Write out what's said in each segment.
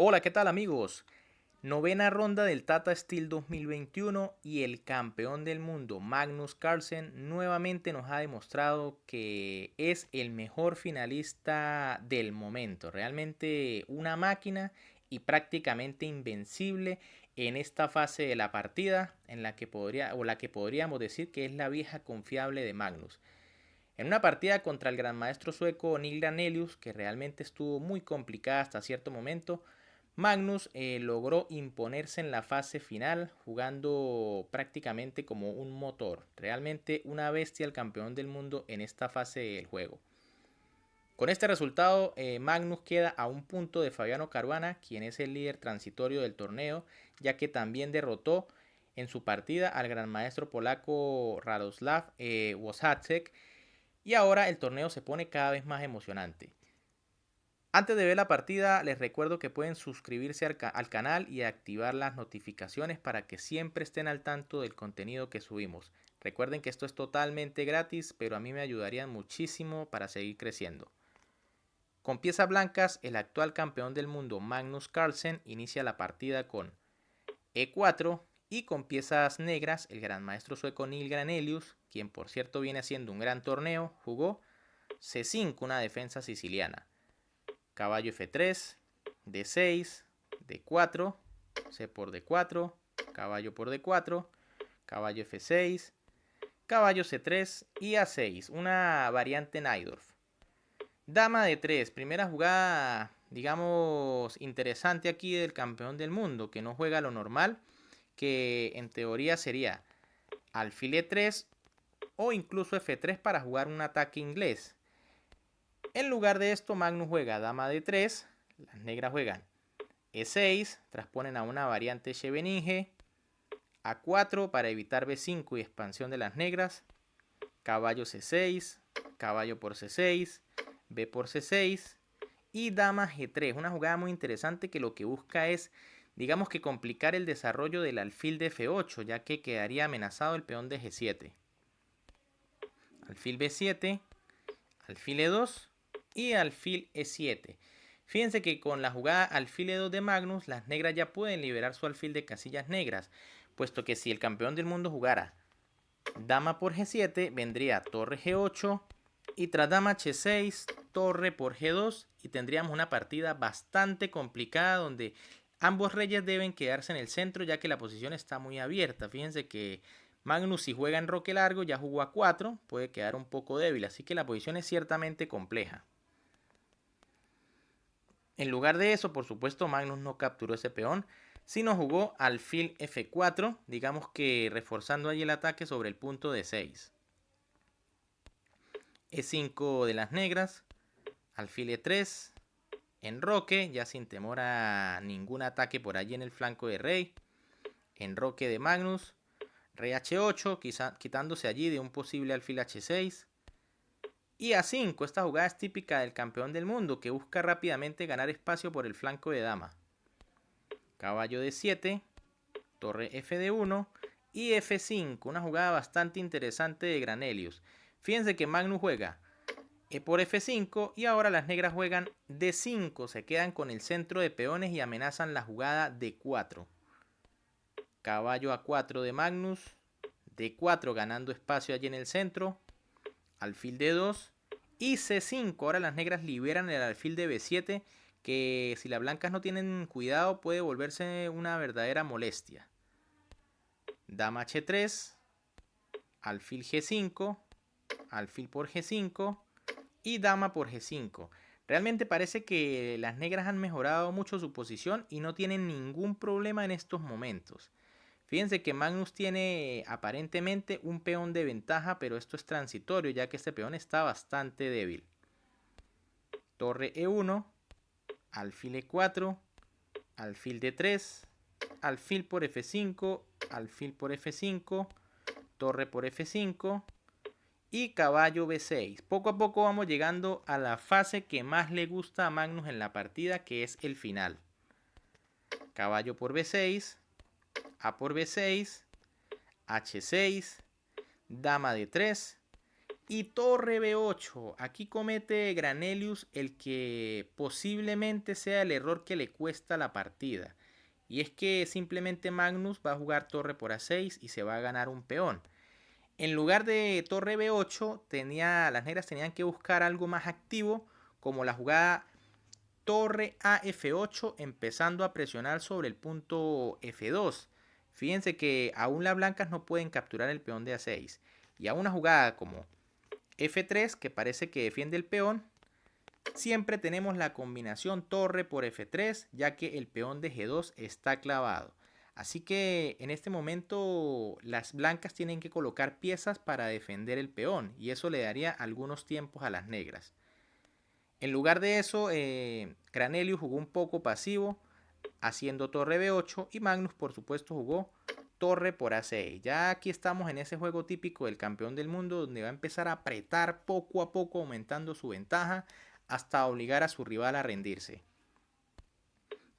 Hola, ¿qué tal amigos? Novena ronda del Tata Steel 2021 y el campeón del mundo Magnus Carlsen nuevamente nos ha demostrado que es el mejor finalista del momento. Realmente una máquina y prácticamente invencible en esta fase de la partida en la que podríamos decir que es la vieja confiable de Magnus. En una partida contra el gran maestro sueco Neil Granelius, que realmente estuvo muy complicada hasta cierto momento, Magnus logró imponerse en la fase final jugando prácticamente como un motor. Realmente una bestia el campeón del mundo en esta fase del juego. Con este resultado, Magnus queda a un punto de Fabiano Caruana, quien es el líder transitorio del torneo, ya que también derrotó en su partida al gran maestro polaco Radoslav Wozniacki. Y ahora el torneo se pone cada vez más emocionante. Antes de ver la partida, les recuerdo que pueden suscribirse al canal y activar las notificaciones para que siempre estén al tanto del contenido que subimos. Recuerden que esto es totalmente gratis, pero a mí me ayudaría muchísimo para seguir creciendo. Con piezas blancas, el actual campeón del mundo Magnus Carlsen inicia la partida con E4 y con piezas negras, el gran maestro sueco Neil Granelius, quien por cierto viene haciendo un gran torneo, jugó C5, una defensa siciliana. Caballo F3, D6, D4, C por D4, caballo por D4, caballo F6, caballo C3 y A6, una variante Najdorf. Dama D3, primera jugada, digamos, interesante aquí del campeón del mundo, que no juega lo normal, que en teoría sería alfil E3 o incluso F3 para jugar un ataque inglés. En lugar de esto, Magnus juega dama D3, las negras juegan E6, transponen a una variante Scheveningen, A4 para evitar B5 y expansión de las negras, caballo C6, caballo por C6, B por C6 y dama G3, una jugada muy interesante que lo que busca es, digamos que complicar el desarrollo del alfil de F8, ya que quedaría amenazado el peón de G7. Alfil B7, alfil E2 y alfil E7. Fíjense que con la jugada alfil E2 de Magnus, las negras ya pueden liberar su alfil de casillas negras, puesto que si el campeón del mundo jugara dama por G7, vendría torre G8 y tras dama H6, torre por G2 y tendríamos una partida bastante complicada donde ambos reyes deben quedarse en el centro ya que la posición está muy abierta. Fíjense que Magnus si juega en roque largo ya jugó a 4, puede quedar un poco débil, así que la posición es ciertamente compleja. En lugar de eso, por supuesto, Magnus no capturó ese peón, sino jugó alfil F4, digamos que reforzando allí el ataque sobre el punto de 6. E5 de las negras, alfil E3, enroque, ya sin temor a ningún ataque por allí en el flanco de rey, enroque de Magnus, rey H8, quitándose allí de un posible alfil H6, y A5, esta jugada es típica del campeón del mundo que busca rápidamente ganar espacio por el flanco de dama. Caballo D7, torre F1 y F5, una jugada bastante interesante de Granelius. Fíjense que Magnus juega E por F5 y ahora las negras juegan D5, se quedan con el centro de peones y amenazan la jugada D4. Caballo A4 de Magnus, D4 ganando espacio allí en el centro, alfil D2 y C5. Ahora las negras liberan el alfil de B7 que si las blancas no tienen cuidado puede volverse una verdadera molestia. Dama H3, alfil G5, alfil por G5 y dama por G5. Realmente parece que las negras han mejorado mucho su posición y no tienen ningún problema en estos momentos. Fíjense que Magnus tiene aparentemente un peón de ventaja, pero esto es transitorio ya que este peón está bastante débil. Torre E1, alfil E4, alfil D3, alfil por F5, alfil por F5, torre por F5 y caballo B6. Poco a poco vamos llegando a la fase que más le gusta a Magnus en la partida, que es el final. Caballo por B6, A por B6, H6, dama D3 Y torre B8. Aquí comete Granelius el que posiblemente sea el error que le cuesta la partida. Y es que simplemente Magnus va a jugar torre por A6 y se va a ganar un peón. En lugar de torre B8, las negras tenían que buscar algo más activo, como la jugada torre a F8, empezando a presionar sobre el punto F2. Fíjense que aún las blancas no pueden capturar el peón de A6. Y a una jugada como F3, que parece que defiende el peón, siempre tenemos la combinación torre por F3, ya que el peón de G2 está clavado. Así que en este momento las blancas tienen que colocar piezas para defender el peón, y eso le daría algunos tiempos a las negras. En lugar de eso, Granelius jugó un poco pasivo, haciendo torre B8, y Magnus por supuesto jugó torre por A6. Ya aquí estamos en ese juego típico del campeón del mundo, donde va a empezar a apretar poco a poco, aumentando su ventaja hasta obligar a su rival a rendirse.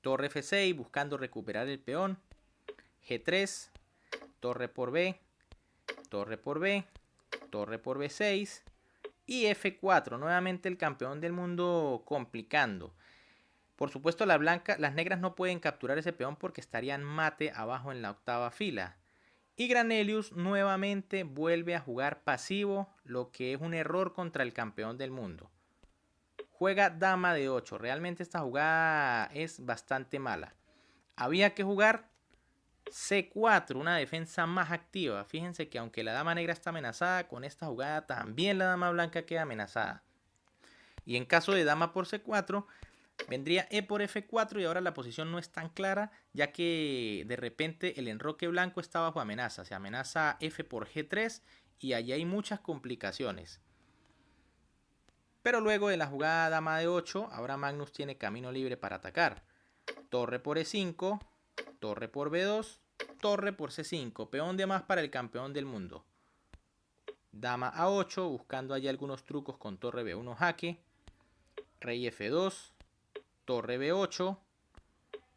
Torre F6 buscando recuperar el peón. G3, torre por B, torre por B, torre por B6 y F4. Nuevamente el campeón del mundo complicando. Por supuesto las negras no pueden capturar ese peón porque estarían mate abajo en la octava fila. Y Granelius nuevamente vuelve a jugar pasivo, lo que es un error contra el campeón del mundo. Juega dama de 8. Realmente esta jugada es bastante mala. Había que jugar C4, una defensa más activa. Fíjense que aunque la dama negra está amenazada, con esta jugada también la dama blanca queda amenazada. Y en caso de dama por C4, vendría E por F4 y ahora la posición no es tan clara, ya que de repente el enroque blanco está bajo amenaza. Se amenaza F por G3 y allí hay muchas complicaciones. Pero luego de la jugada dama de 8, ahora Magnus tiene camino libre para atacar. Torre por E5, torre por B2, torre por C5, peón de más para el campeón del mundo. Dama A8, buscando allí algunos trucos con torre B1 jaque. Rey F2, torre B8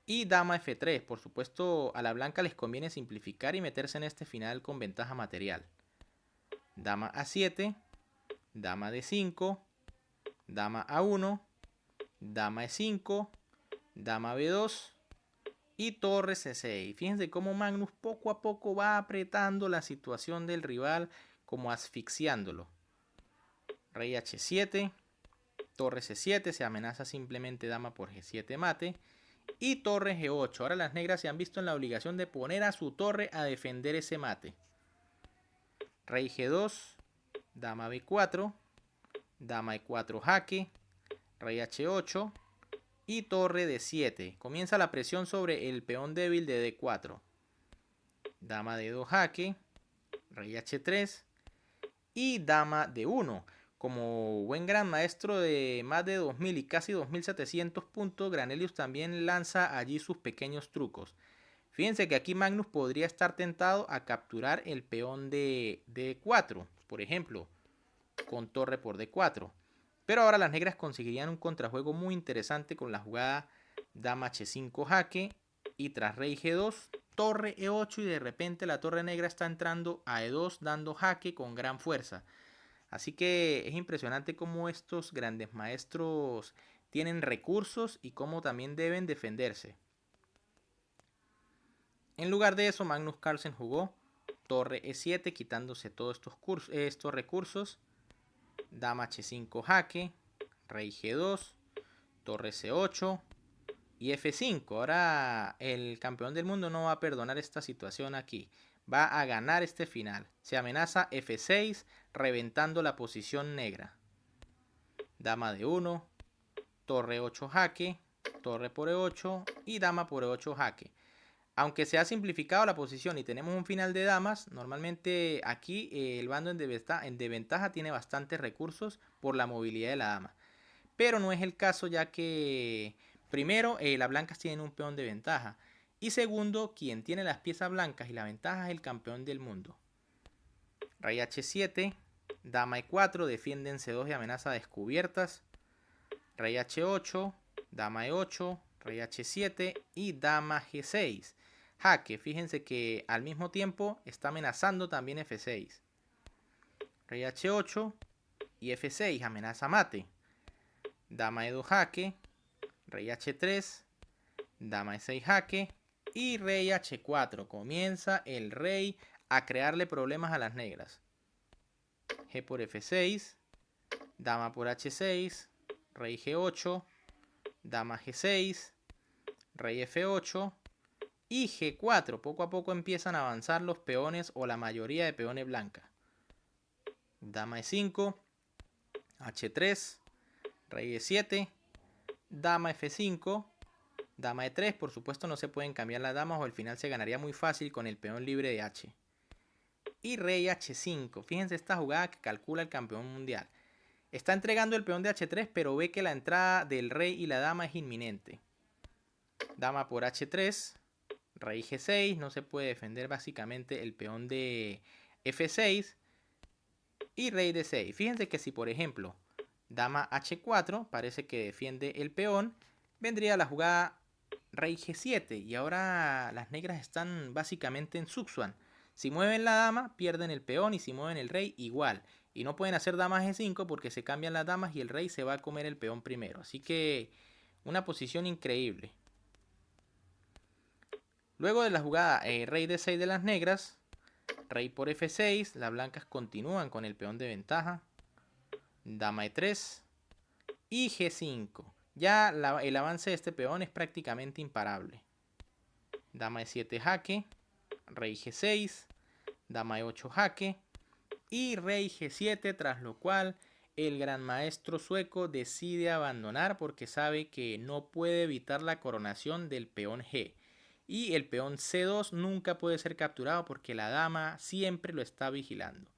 y dama F3. Por supuesto, a la blanca les conviene simplificar y meterse en este final con ventaja material. Dama A7, dama D5, dama A1, dama E5, dama B2 y torre C6. Fíjense cómo Magnus poco a poco va apretando la situación del rival, como asfixiándolo. Rey H7, torre C7, se amenaza simplemente dama por G7 mate. Y torre G8. Ahora las negras se han visto en la obligación de poner a su torre a defender ese mate. Rey G2, dama B4, dama E4 jaque, rey H8 y torre D7. Comienza la presión sobre el peón débil de D4. Dama D2 jaque, rey H3 y dama D1. Como buen gran maestro de más de 2000 y casi 2700 puntos, Granelius también lanza allí sus pequeños trucos. Fíjense que aquí Magnus podría estar tentado a capturar el peón de D4, por ejemplo, con torre por D4. Pero ahora las negras conseguirían un contrajuego muy interesante con la jugada dama H5 jaque y tras rey G2, torre E8 y de repente la torre negra está entrando a E2 dando jaque con gran fuerza. Así que es impresionante cómo estos grandes maestros tienen recursos y cómo también deben defenderse. En lugar de eso, Magnus Carlsen jugó torre E7 quitándose todos estos recursos. Dama H5 jaque, rey G2, torre C8 y F5. Ahora el campeón del mundo no va a perdonar esta situación aquí. Va a ganar este final. Se amenaza F6 reventando la posición negra. Dama de 1, torre 8 jaque, torre por E8 y dama por E8 jaque. Aunque se ha simplificado la posición y tenemos un final de damas, normalmente aquí el bando en desventaja tiene bastantes recursos por la movilidad de la dama. Pero no es el caso, ya que primero las blancas tienen un peón de ventaja. Y segundo, quien tiene las piezas blancas y la ventaja es el campeón del mundo. Rey H7, dama E4, defienden C2 y amenaza descubiertas. Rey H8, dama E8, rey H7 y dama G6. Jaque, fíjense que al mismo tiempo está amenazando también F6. rey H8 y F6, amenaza mate. Dama E2 jaque, rey H3, dama E6 jaque y rey H4. Comienza el rey a crearle problemas a las negras. G por F6, dama por H6, rey G8, dama G6, rey F8 y G4. Poco a poco empiezan a avanzar los peones o la mayoría de peones blancas. Dama E5, H3, rey E7, dama F5, dama E3. Por supuesto no se pueden cambiar las damas o al final se ganaría muy fácil con el peón libre de H. Y rey H5. Fíjense esta jugada que calcula el campeón mundial. Está entregando el peón de H3, pero ve que la entrada del rey y la dama es inminente. Dama por H3, rey G6, no se puede defender básicamente el peón de F6 y rey D6. Fíjense que si por ejemplo dama H4 parece que defiende el peón, vendría la jugada rey G7 y ahora las negras están básicamente en Zugzwang. Si mueven la dama pierden el peón y si mueven el rey igual. Y no pueden hacer dama G5 porque se cambian las damas y el rey se va a comer el peón primero. Así que una posición increíble. Luego de la jugada rey D6 de las negras, rey por F6, las blancas continúan con el peón de ventaja. Dama E3 y G5. Ya el avance de este peón es prácticamente imparable. Dama E7 jaque, rey G6, dama E8 jaque y rey G7, tras lo cual el gran maestro sueco decide abandonar porque sabe que no puede evitar la coronación del peón G. Y el peón C2 nunca puede ser capturado porque la dama siempre lo está vigilando.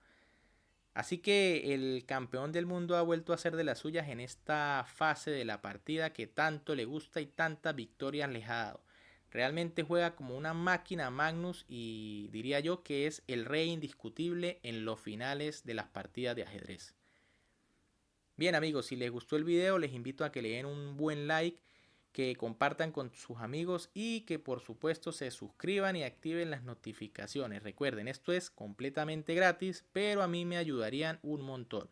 Así que el campeón del mundo ha vuelto a hacer de las suyas en esta fase de la partida que tanto le gusta y tantas victorias les ha dado. Realmente juega como una máquina Magnus y diría yo que es el rey indiscutible en los finales de las partidas de ajedrez. Bien amigos, si les gustó el video les invito a que le den un buen like, que compartan con sus amigos y que por supuesto se suscriban y activen las notificaciones. Recuerden, esto es completamente gratis, pero a mí me ayudarían un montón.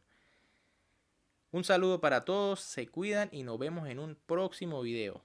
Un saludo para todos, se cuidan y nos vemos en un próximo video.